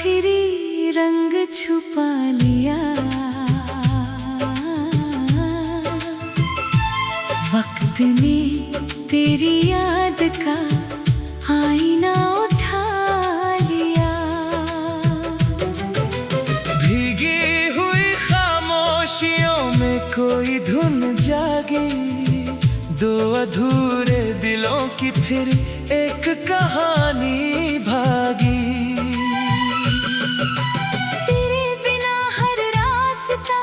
आखिरी रंग छुपा लिया। वक्त ने तेरी याद का आईना उठा लिया। भीगी हुई खामोशियों में कोई धुन जागी, दो अधूरे दिलों की फिर एक कहानी भागी। तेरे बिना हर रास्ता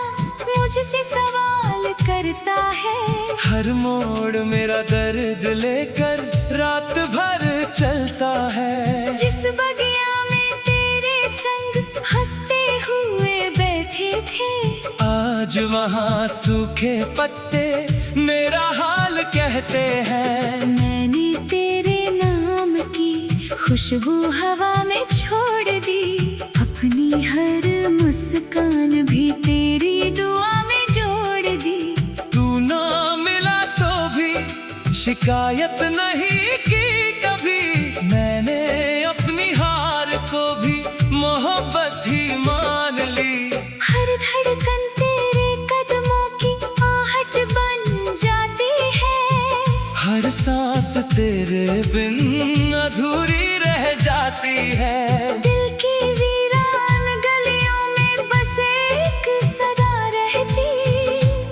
मुझसे सवाल करता है। हर मोड़ मेरा दर्द लेकर रात भर चलता है। जिस बगिया में तेरे संग हंसते हुए बैठे थे, आज वहाँ सूखे पत्ते मेरा हाल कहते हैं। मैंने तेरे नाम की खुशबू हवा में छोड़ दी। अपनी हर मुस्कान भी तेरी दुआ में जोड़ दी। तू ना मिला तो भी शिकायत नहीं की कभी। मैंने अपनी हार को भी मोहब्बत ही मान ली। हर धड़कन तेरे कदमों की आहट बन जाती है। हर सांस तेरे बिन अधूरी रह जाती है। दिल की वीरान गलियों में बस एक सदा रहती।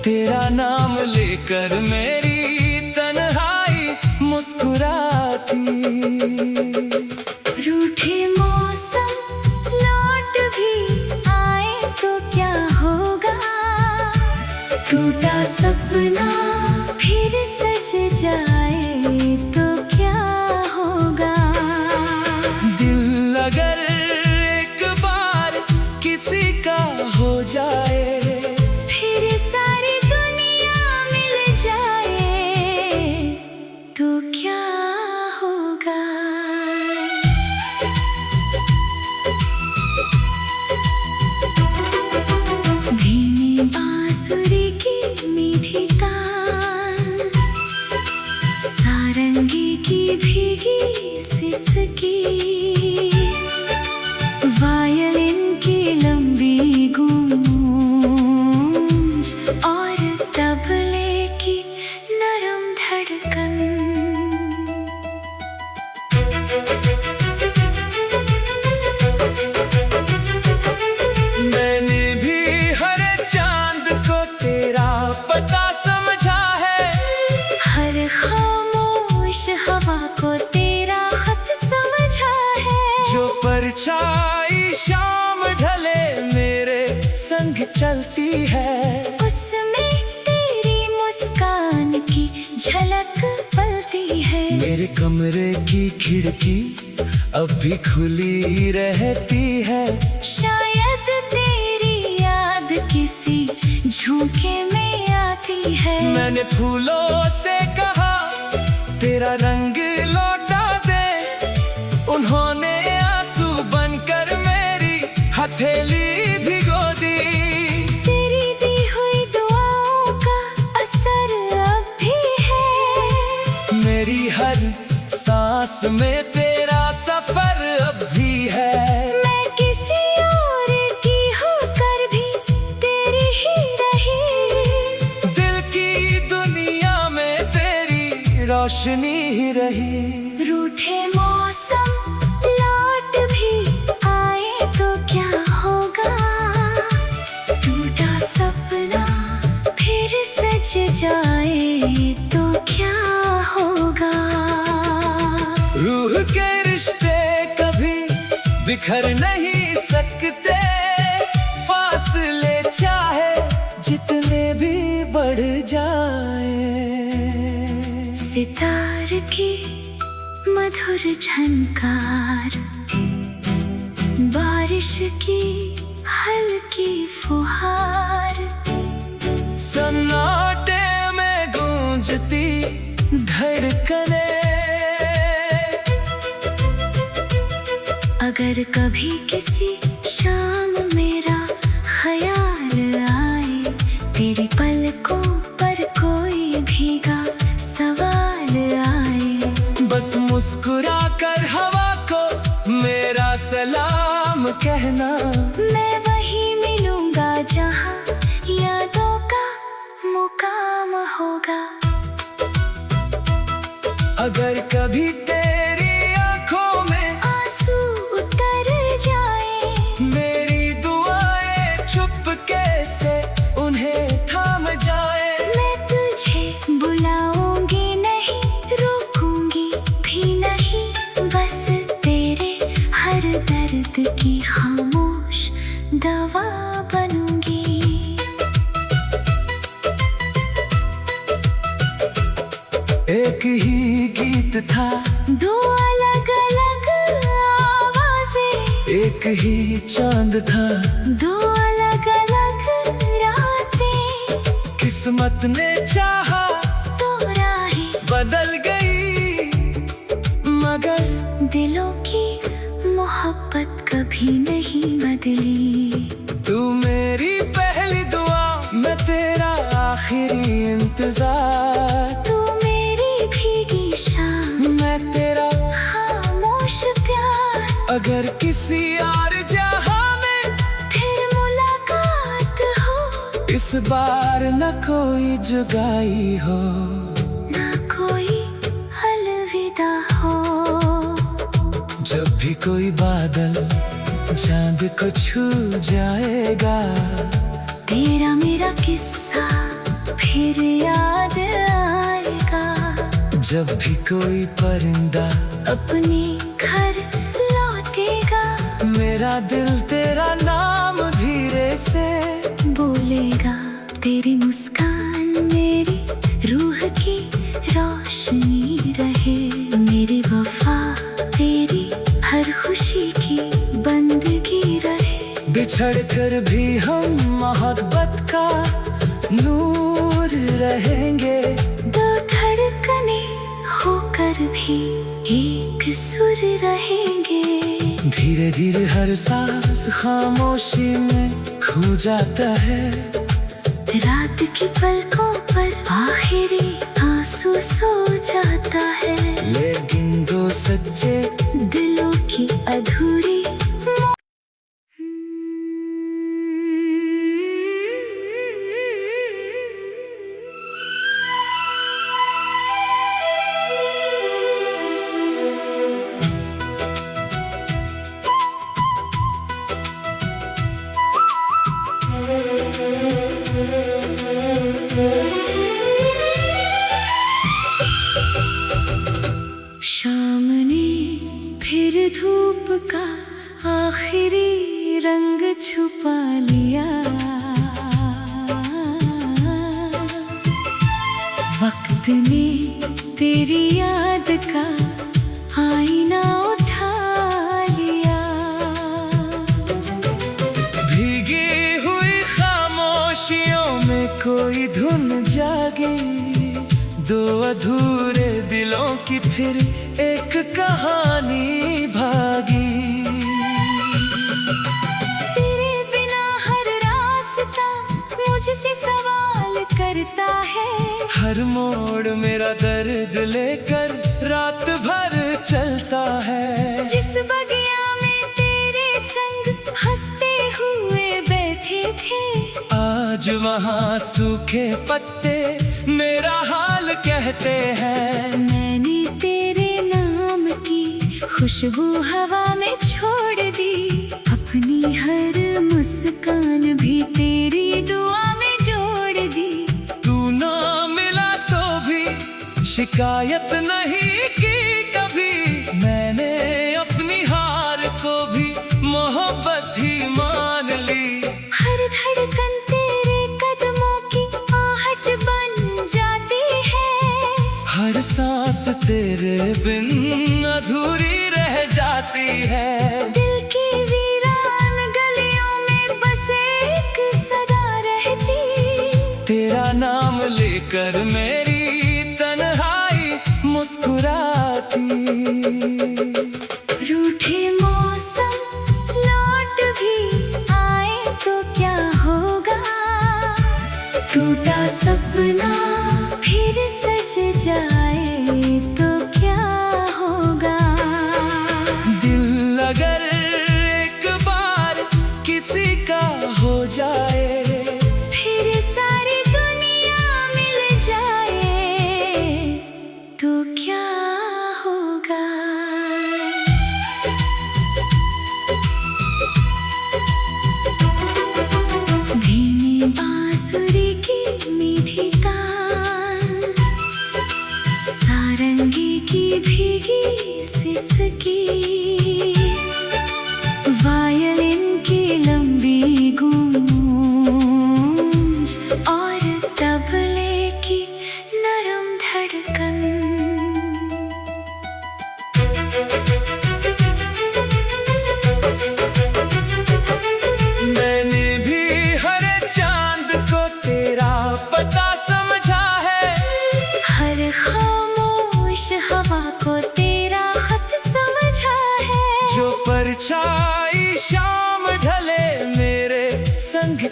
तेरा नाम लेकर मेरी तन्हाई मुस्कुराती। रूठे मौसम लौट भी आए तो क्या होगा। टूटा सपना फिर सज जाए तो क्या होगा। दिल अगर एक बार किसी का हो जाए, फिर सारी दुनिया मिल जाए तो क्या होगा। धीमी बांसुरी की मीठी तान, सारंगी की भीगी सिसकी, वायलिन की लंबी गूंज और तबले की नरम धड़कन। मैंने भी हर चांद को तेरा पता समझा है। हर खामोश हवा को तेरा खत समझा है। जो परछाई शाम ढले मेरे संग चलती है, उसमें तेरी मुस्कान की झलक पलती है। मेरे कमरे की खिड़की अब भी खुली रहती है। शायद तेरी याद किसी झोंके में आती है। मैंने फूलों से कहा तेरा रंग लौटा दे। उन्होंने आंसू बनकर मेरी हथेली भिगो दी। तेरी दी हुई दुआओं का असर अब भी है। मेरी हर सांस में तेरा सफर अब भी है। मैं किसी और की होकर भी तेरी ही रही। दिल की दुनिया में तेरी रोशनी ही रही। रूठे मौसम लौट भी आए तो क्या होगा। टूटा सपना फिर सज जाए तो क्या होगा। रूह के रिश्ते कभी बिखर नहीं सकते। फासले चाहे जितने भी बढ़ जाए। सितार की मधुर झनकार, बारिश की हल्की फुहार, सन्नाटे में गूंजती धड़कने। अगर कभी किसी शाम मेरा ख्याल आए, तेरी पलकों पर कोई भीगा सवाल आए, बस मुस्कुरा कर हवा को मेरा सलाम नाम कहना, मैं वहीं मिलूंगा जहाँ यादों का मुकाम होगा। अगर कभी तेरी आंखों में आंसू उतर जाए, मेरी दुआएं चुपके से उन्हें थाम जाए। मैं तुझे बुलाऊंगी नहीं, रोकूंगी भी नहीं, बस तेरे हर दर्द की खामोश दवा बनूंगी। एक ही गीत था, दो अलग अलग आवाजें, एक ही चांद था, दो अलग अलग रातें, किस्मत ने चाहा तो राहें बदल गई, मगर दिलों की मोहब्बत कभी नहीं बदली। तू मेरी पहली दुआ, मैं तेरा आखिरी इंतजार। तू मेरी भीगी शाम, मैं तेरा खामोश प्यार। अगर किसी और जहां में फिर मुलाकात हो, इस बार न कोई जुदाई हो, ना कोई अलविदा हो। जब भी कोई बादल चांद को छू जाएगा, तेरा मेरा किस्सा फिर याद आएगा। जब भी कोई परिंदा अपने घर लौटेगा, मेरा दिल तेरा नाम धीरे से बोलेगा। तेरी मुस्कान मेरी रूह की रोशनी रहे, मेरी वफा तेरी हर खुशी की बंदगी रहे। बिछड़ कर भी हम मोहब्बत का नूर रहेंगे, दो धड़कने होकर भी एक सुर रहेंगे। धीरे धीरे हर सांस खामोशी में खो जाता है, रात की पलकों पर आखिरी आंसू सो जाता है, लेकिन दो सच्चे दिलों की अधूरी शाम ने फिर धूप का आखिरी रंग छुपा लिया। वक्त ने तेरी याद का आईना उठा लिया। भीगी हुई खामोशियों में कोई धुन जागी, दो अधूरे दिलों की फिर एक कहानी भागी। तेरे बिना हर रास्ता मुझसे सवाल करता है, हर मोड़ मेरा दर्द लेकर रात भर चलता है। जिस बगिया में तेरे संग हंसते हुए बैठे थे, आज वहाँ सूखे पत्ते मेरा हाल कहते हैं। मैंने तेरे नाम की खुशबू हवा में छोड़ दी, अपनी हर मुस्कान भी तेरी दुआ में जोड़ दी। तू ना मिला तो भी शिकायत नहीं की कभी, मैंने अपनी हार को भी मोहब्बत ही मान ली। हर धड़कन तेरे कदमों की आहट बन जाती है, हर सांस तेरे बिन अधूरी रह जाती है। दिल की वीरान गलियों में बस एक सदा रहती, तेरा नाम लेकर मेरी तन्हाई मुस्कुराती। रूठे मौसम लौट भी आए तो क्या होगा, टूटा सपना फिर सज जाए तो क्या होगा। दिल अगर एक बार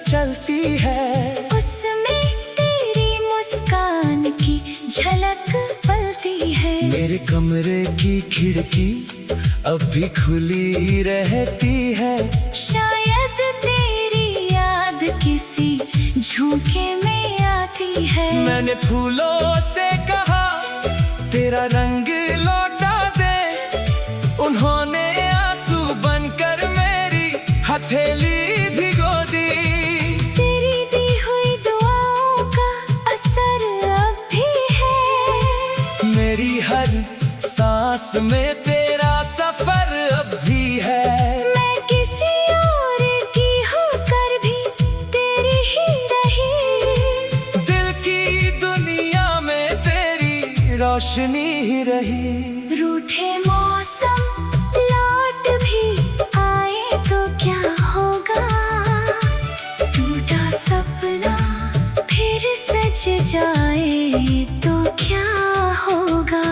चलती है। उसमें तेरी मुस्कान की झलक पलती है। मेरे कमरे की खिड़की अब भी खुली रहती है। शायद तेरी याद किसी झोंके में आती है। मैंने फूलों से कहा तेरा रंग लौटा दे, उन्होंने आंसू बनकर मेरी हथेली भिगो दी। तेरी दी हुई दुआओं का असर अब भी है। मेरी हर सांस में तेरा सफर अब भी है। मैं किसी और की होकर भी तेरी ही रही। दिल की दुनिया में तेरी रोशनी ही रही। रूठे मौसम लौट भी आए तो क्या होगा। टूटा सपना फिर सज जाए तो क्या होगा।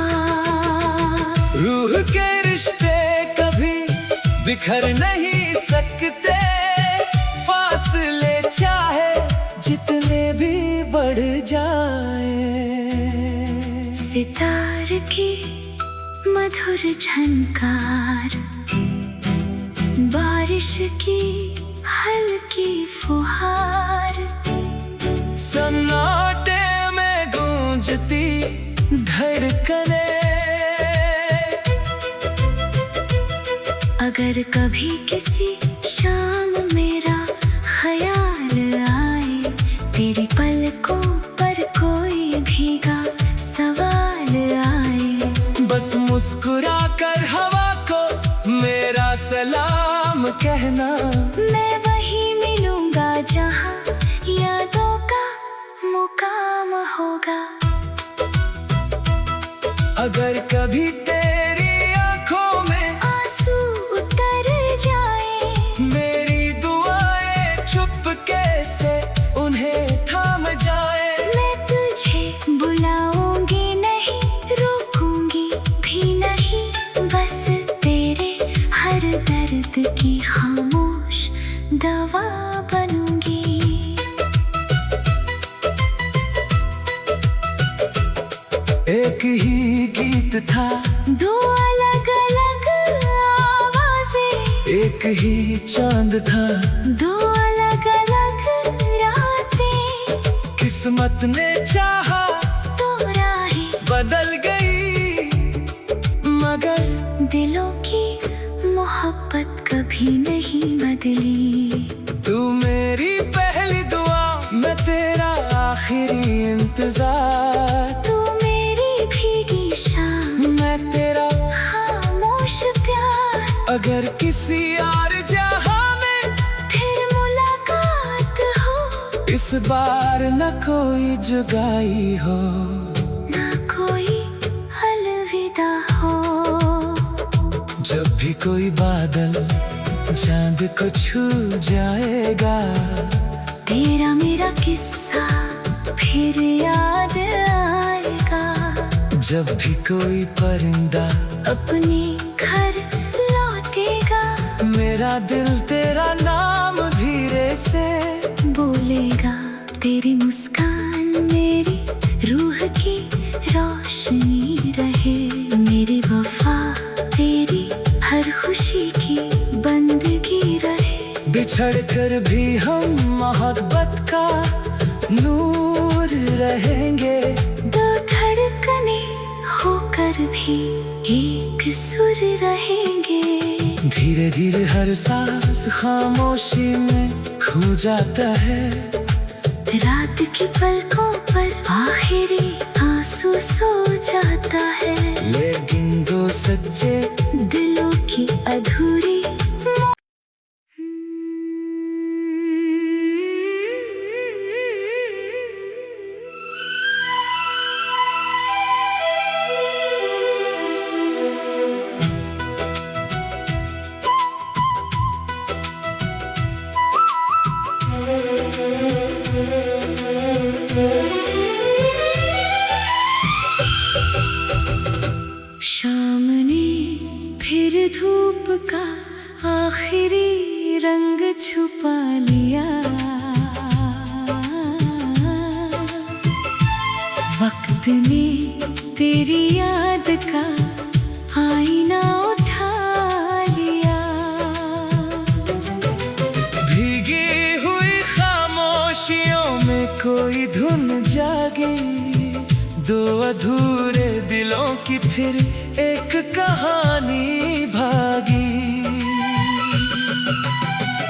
रूह के रिश्ते कभी बिखर नहीं सकते, फासले चाहे जितने भी बढ़ जाए। सितार की मधुर झनकार, बारिश की हल्की फुहार, सन्नाटे में गूंजती धड़कने। अगर कभी किसी शाम मेरा ख्याल आए, तेरी पलकों पर कोई भीगा सवाल आए, बस मुस्कुरा कर हवा को मेरा सलाम कहना। मैं वहीं मिलूंगा जहां यादों का मुकाम होगा। अगर कभी तेरी आंखों में आंसू उतर जाए, मेरी दुआएं चुपके से उन्हें थाम जाए। मैं तुझे बुलाऊंगी नहीं, रोकूंगी भी नहीं, बस तेरे हर दर्द की खामोश दवा बनूंगी। एक ही गीत था, दो अलग अलग आवाजें, एक ही चांद था, दो अलग अलग रातें, किस्मत ने चाहा तो राहें बदल गई, मगर दिलों की मोहब्बत कभी नहीं बदली। तू मेरी पहली दुआ, मैं तेरा आखिरी इंतजार। तू मेरी भीगी शाम, मैं तेरा खामोश प्यार। अगर किसी और जहां में फिर मुलाकात हो, इस बार न कोई जुदाई हो, ना कोई अलविदा हो। जब भी कोई बादल चांद को छू जाएगा, तेरा मेरा किस्सा फिर याद आएगा। जब भी कोई परिंदा अपने घर लौटेगा, मेरा दिल तेरा नाम धीरे से बोलेगा। तेरी मुस्कान मेरी रूह की रोशनी रहे, मेरी वफा तेरी हर खुशी की बंदगी रहे। बिछड़ कर भी हम मोहब्बत का नूर रहेंगे, दो धड़कने होकर भी एक सुर रहेंगे। धीरे धीरे हर सांस खामोशी में खो जाता है। रात की पलकों पर आखिरी आंसू सो जाता है, लेकिन दो सच्चे दिलों की अधूरी शाम ने फिर धूप का आखिरी रंग छुपा लिया। तेरी याद का आईना उठा लिया। भीगी हुई खामोशियों में कोई धुन जागी, दो अधूरे दिलों की फिर एक कहानी भागी।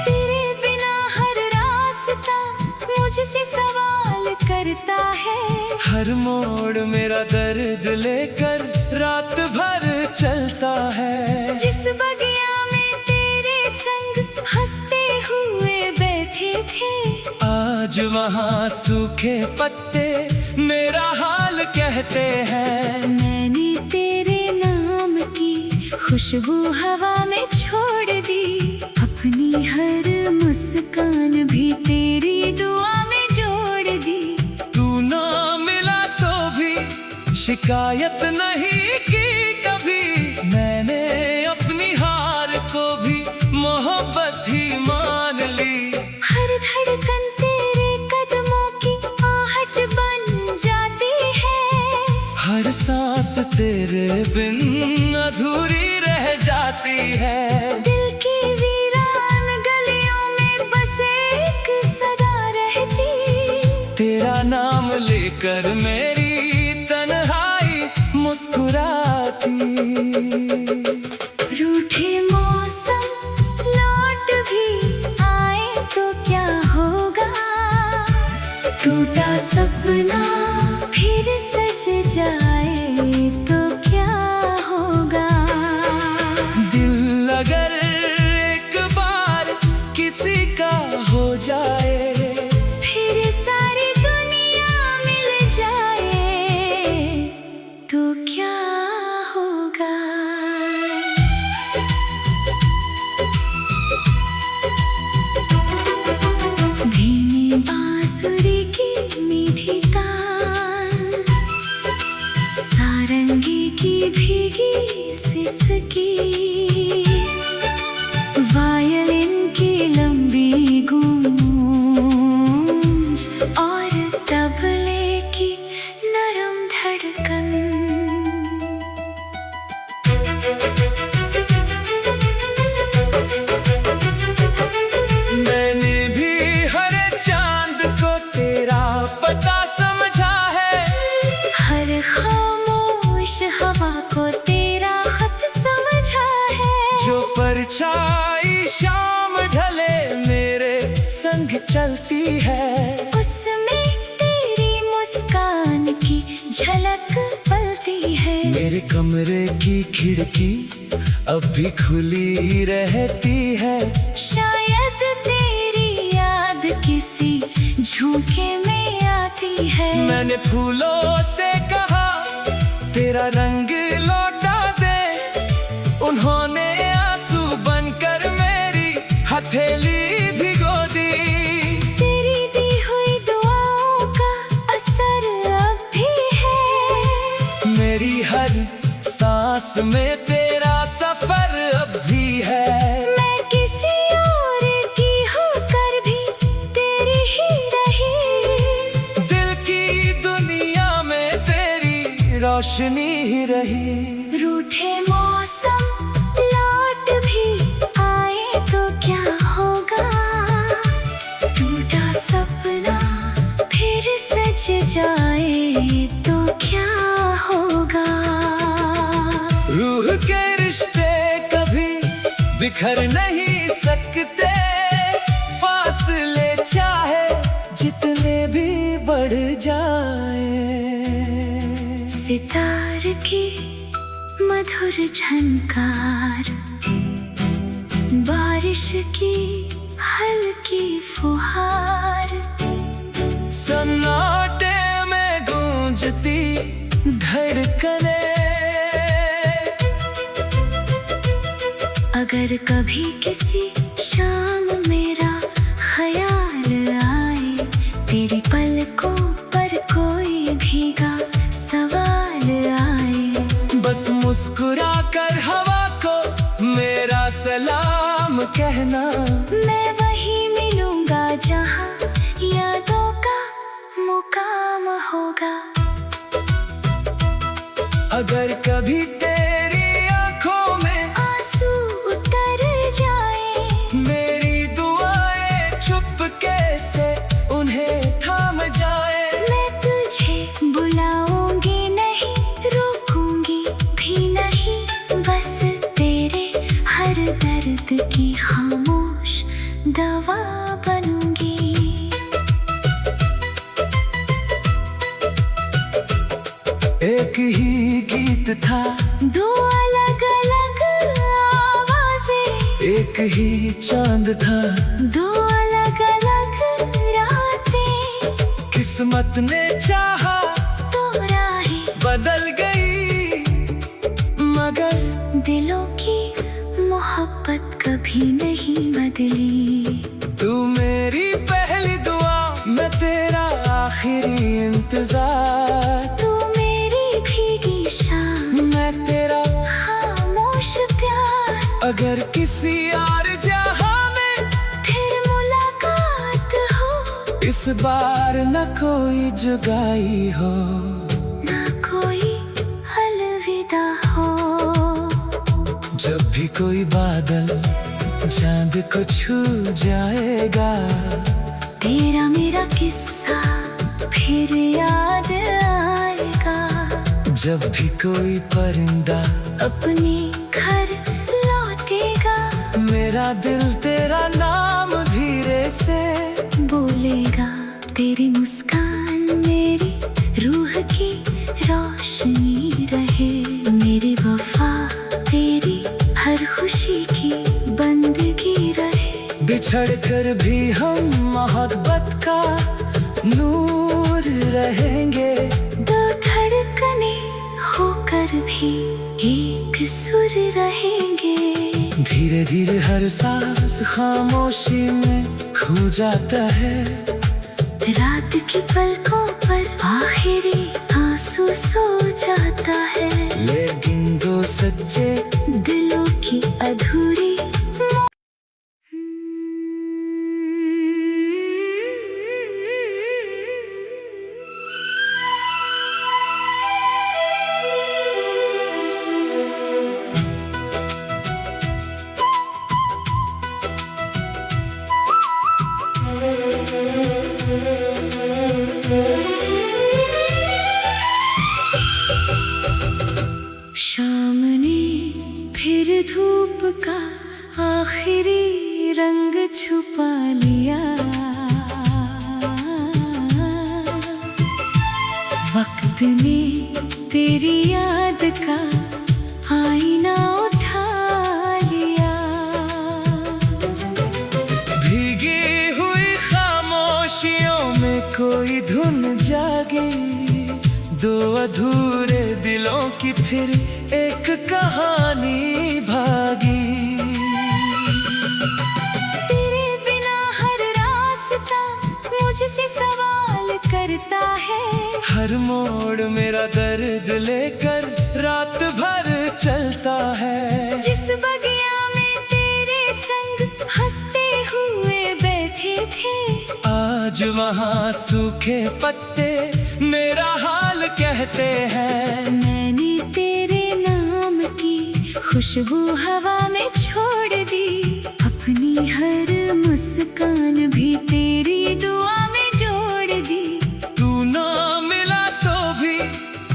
तेरे बिना हर रास्ता मुझसे सवाल करता है, हर मोड़ मेरा दर्द लेकर रात भर चलता है। जिस बगिया में तेरे संग हंसते हुए बैठे थे, आज वहाँ सूखे पत्ते मेरा हाल कहते हैं। मैंने तेरे नाम की खुशबू हवा में छोड़ दी, अपनी हर मुस्कान भी तेरी दुआ में जोड़ दी। तू ना मिला तो भी शिकायत नहीं की कभी, मैंने अपनी हार को भी मोहब्बत ही मान ली। हर धड़कन तेरे कदमों की आहट बन जाती है, हर सांस तेरे बिन अधूरी रह जाती है। दिल की वीरान गलियों में बस एक सदा रहती, तेरा नाम लेकर मेरी तन्हाई मुस्कुराती। रूठे मौसम लौट भी आए तो क्या होगा, टूटा सपना फिर सज जाए तो क्या होगा। दिल अगर एक बार किसी का हो जाए, फिर सारी दुनिया मिल जाए तो क्या होगा। धीमी बांसुरी की मीठी तान, सारंगी की भीगी सिसकी, वायलिन की लंबी गूंज और तबले की नरम धड़कन। मैंने भी हर चांद को तेरा पता समझा है, हर खामोश हवा को तेरा खत समझा है। जो परछाई शाम ढले मेरे संग चलती है, उसमें तेरी मुस्कान की झलक पलती है। मेरे कमरे की खिड़की अब भी खुली ही रहती है। शायद तेरी याद किसी झोंके में आती है। मैंने फूलों से कहा तेरा रंग लौटा दे, उन्होंने आंसू बनकर मेरी हथेली भिगो दी। तेरी दी हुई दुआओं का असर अब भी है, मेरी हर सांस में तेरा सफर अब भी है। मैं किसी और की होकर भी तेरी ही रही, दिल की दुनिया में तेरी रोशनी ही रही। रूठे मौसम लौट भी आए तो क्या होगा, टूटा सपना फिर सज जाए तो क्या होगा। रूह के रिश्ते कभी बिखर नहीं सकते, फासले चाहे जितने भी बढ़ जाए। सितार की मधुर झनकार, बारिश की हल्की फुहार, सन्नाटे में गूंजती धड़कने। अगर कभी किसी शाम मेरा ख्याल आए, तेरी पलकों पर कोई भीगा सवाल आए, बस मुस्कुरा कर हवा को मेरा सलाम कहना। मैं वहीं मिलूंगा जहां यादों का मुकाम होगा। बनूंगी। एक ही गीत था, दो अलग अलग आवाजें, एक ही चांद था, दो अलग अलग रातें। किस्मत ने चाहा तो राहें बदल गई, मगर दिलों की मोहब्बत कभी नहीं बदली। तू मेरी पहली दुआ, मैं तेरा आखिरी इंतजार। तू मेरी भीगी शाम, मैं तेरा खामोश प्यार। अगर किसी और जहां में फिर मुलाकात हो, इस बार न कोई जुदाई हो, ना कोई अलविदा हो। जब भी कोई बादल चांद को छू जाएगा, तेरा मेरा किस्सा फिर याद आएगा। जब भी कोई परिंदा अपने घर लौटेगा, मेरा दिल तेरा नाम धीरे से बोलेगा। तेरी मुस्कान मेरी रूह की रोशनी रहे, मेरी वफा तेरी हर खुशी की बंदगी रहे। बिछड़ कर भी हम मोहब्बत का नूर रहेंगे, दो धड़कने होकर भी एक सुर रहेंगे। धीरे धीरे हर सांस खामोशी में खो जाता है, रात की पलकों पर आखिरी आंसू सो जाता है। लेकिन दो सच्चे दिलों की अधूरी शाम ने फिर धूप का आखिरी रंग छुपा लिया। वक्त ने तेरी याद का आईना उठा लिया। भीगी हुई खामोशियों में कोई धुन जागी, दो अधूरे दिलों की फिर एक कहानी भागी। तेरे बिना हर रास्ता मुझसे सवाल करता है, हर मोड़ मेरा दर्द लेकर रात भर चलता है। जिस बगिया में तेरे संग हंसते हुए बैठे थे, आज वहाँ सूखे पत्ते मेरा हाल कहते हैं। मैंने तेरे नाम की खुशबू हवा में छोड़ दी, अपनी हर मुस्कान भी तेरी दुआ में जोड़ दी। तू ना मिला तो भी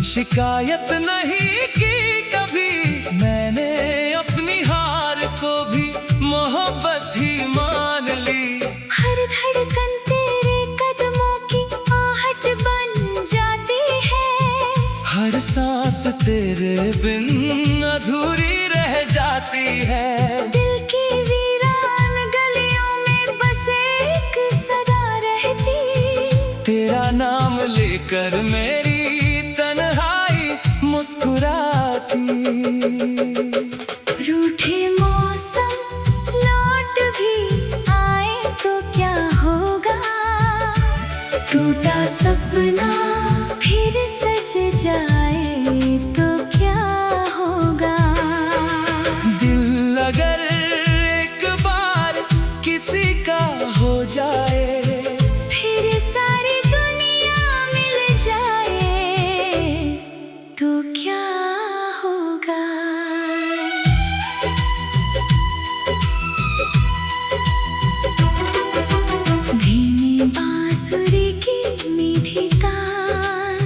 शिकायत नहीं की कभी, मैंने अपनी हार को भी मोहब्बत ही मान ली। हर धड़कन तेरे कदमों की आहट बन जाती है, हर सांस तेरे बिन अधूरी रह जाती है। दिल की वीरान गलियों में बस एक सदा रहती, तेरा नाम लेकर मेरी तन्हाई मुस्कुराती। रूठे मौसम लौट भी आए तो क्या होगा, टूटा सपना फिर सज जाए तो क्या होगा। दिल अगर एक बार किसी का हो जाए, फिर सारी दुनिया मिल जाए तो क्या होगा। धीमी बांसुरी की मीठी तान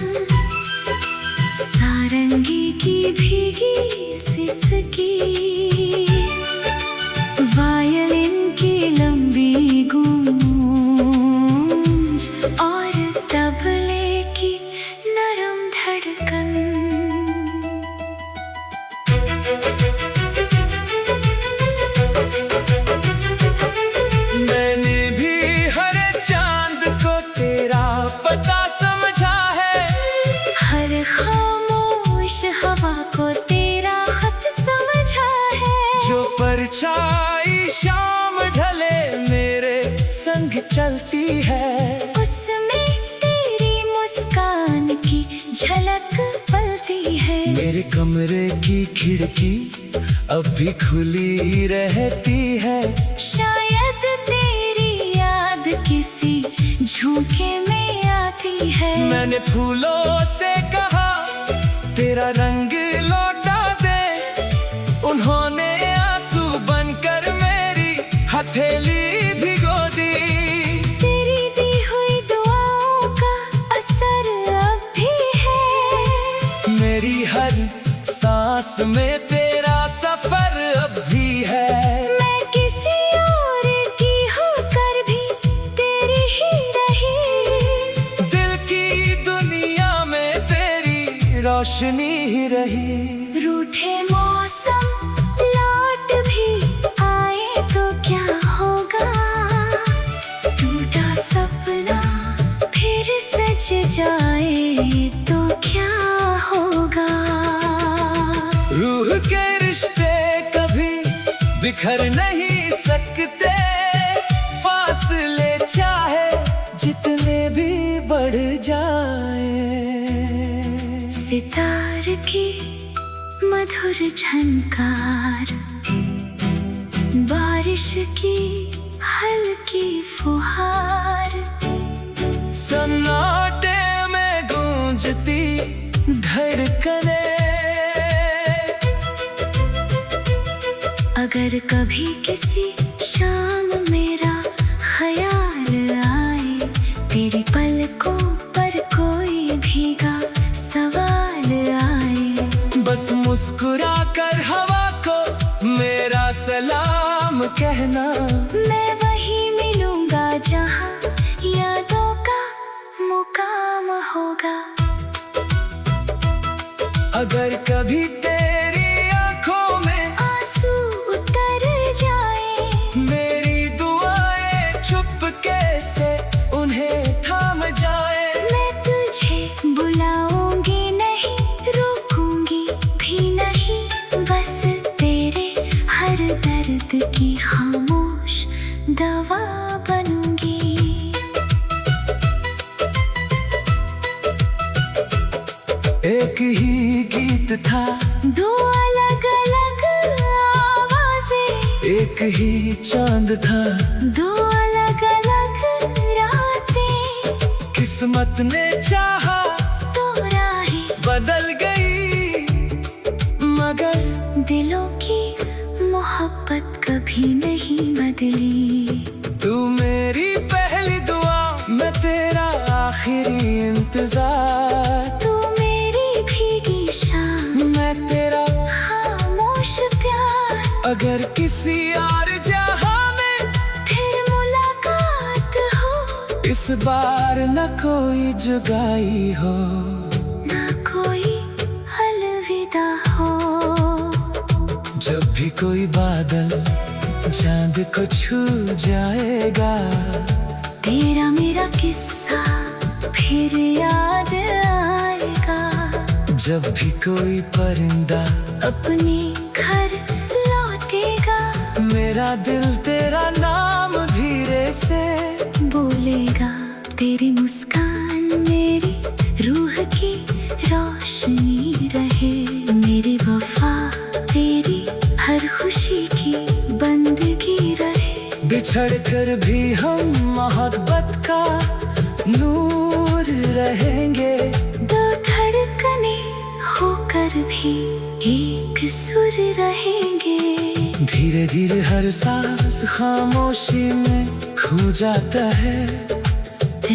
संग चलती है। उसमें तेरी मुस्कान की झलक पलती है। मेरे कमरे की खिड़की अब भी खुली ही रहती है। शायद तेरी याद किसी झोंके में आती है। मैंने फूलों से कहा तेरा रंग लौटा दे, उन्होंने आंसू बनकर मेरी हथेली भिगो दी। तेरी दी हुई दुआओं का असर अब भी है। मेरी हर सांस में तेरा सफर अब भी है। मैं किसी और की होकर भी तेरी ही रही। दिल की दुनिया में तेरी रोशनी ही रही। रूठे मौसम लौट भी आए तो क्या होगा। टूटा सपना फिर सज जाए तो क्या होगा। रूह के रिश्ते कभी बिखर नहीं सकते। फासले चाहे जितने भी बढ़ जाए। सितार की मधुर झनकार, बारिश की हल्की फुहार, सन्नाटे में गूंजती धड़कने। अगर कभी किसी शाम मेरा ख्याल आए, तेरी पलकों पर कोई भीगा सवाल आए, बस मुस्कुरा कर हवा को मेरा सलाम कहना। मैं वहीं मिलूंगा जहां यादों का मुकाम होगा। अगर कभी तेरी आंखों में आंसू उतर जाए, मेरी दुआएं चुपके से उन्हें थाम जाए। मैं तुझे बुलाऊंगी नहीं, रोकूंगी भी नहीं, बस तेरे हर दर्द की खामोश दवा बनूंगी। एक ही गीत था, दो अलग अलग आवाजें, एक ही चांद था, दो अलग अलग रातें, किस्मत ने चाहा तो राहें बदल गई, मगर दिलों की मोहब्बत कभी नहीं बदली। तू मेरी पहली दुआ, मैं तेरा आखिरी इंतजार। तू मेरी भीगी शाम, मैं तेरा खामोश प्यार। अगर किसी और जहां में फिर मुलाकात हो, इस बार न कोई जुदाई हो, ना कोई अलविदा हो। जब भी कोई बादल चांद को छू जाएगा, तेरा मेरा किस्सा फिर याद आएगा। जब भी कोई परिंदा अपने घर लौटेगा, मेरा दिल तेरा नाम धीरे से बोलेगा। तेरी मुस्कान मेरी रूह की रोशनी रहे, मेरी वफा तेरी हर खुशी की बंदगी रहे। बिछड़ कर भी हम मोहब्बत का नूर रहेंगे। दो धड़कने होकर भी एक सुर रहेंगे। धीरे धीरे हर सांस खामोशी में खो जाता है।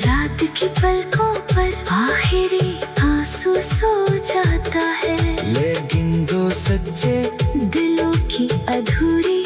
रात की पलकों पर आखिरी आंसू सो जाता है, लेकिन दो सच्चे दिलों की अधूरी